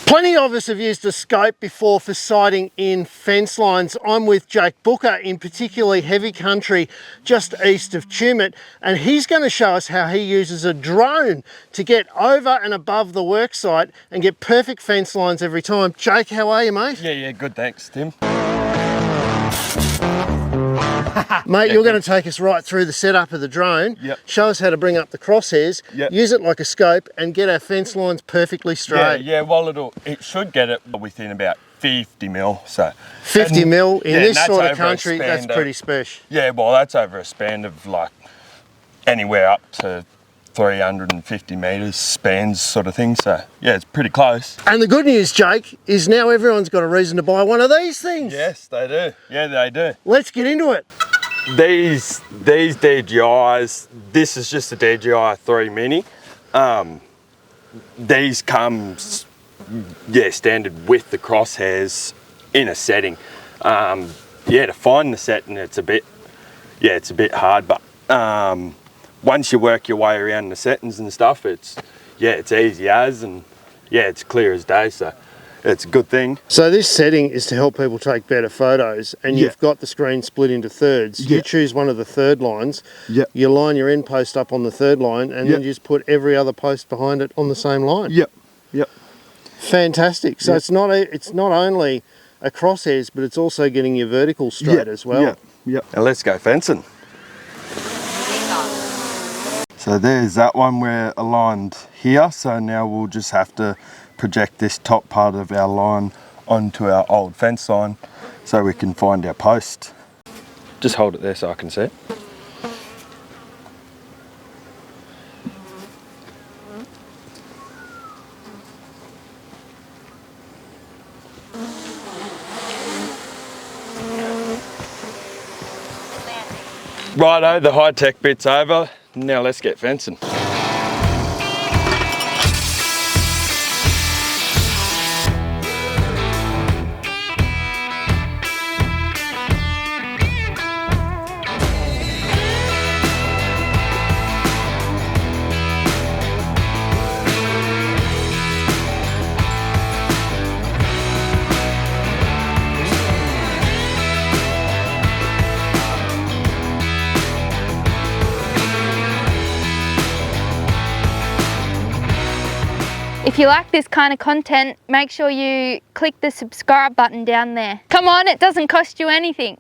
Plenty of us have used a scope before for sighting in fence lines. I'm with Jake Booker in particularly heavy country just east of Tumut, and he's going to show us how he uses a drone to get over and above the work site and get perfect fence lines every time. Jake, how are you, mate? Yeah, good, thanks, Tim. Mate, you're going to take us right through the setup of the drone, show us how to bring up the crosshairs, use it like a scope and get our fence lines perfectly straight. Yeah, well it should get it within about 50 mil. So 50 mil in this sort of country, that's pretty special. Yeah, well that's over a span of like anywhere up to 350 metres spans sort of thing, so yeah, it's pretty close. And the good news, Jake, is now everyone's got a reason to buy one of these things. Yes, they do. Yeah, they do. Let's get into it. These DJIs, this is just a DJI 3 Mini. These comes, standard with the crosshairs in a setting. To find the setting, it's a bit hard, but once you work your way around the settings and stuff, it's easy as, and it's clear as day, so it's a good thing. So this setting is to help people take better photos, and you've got the screen split into thirds. You choose one of the third lines, you line your end post up on the third line, and then you just put every other post behind it on the same line. Fantastic. So it's not only a crosshairs, but it's also getting your vertical straight as well. Now let's go fencing. So there's that one, we're aligned here, so now we'll just have to project this top part of our line onto our old fence line so we can find our post. Just hold it there so I can see it. Righto, the high-tech bit's over. Now let's get fencing. If you like this kind of content, make sure you click the subscribe button down there. Come on, it doesn't cost you anything.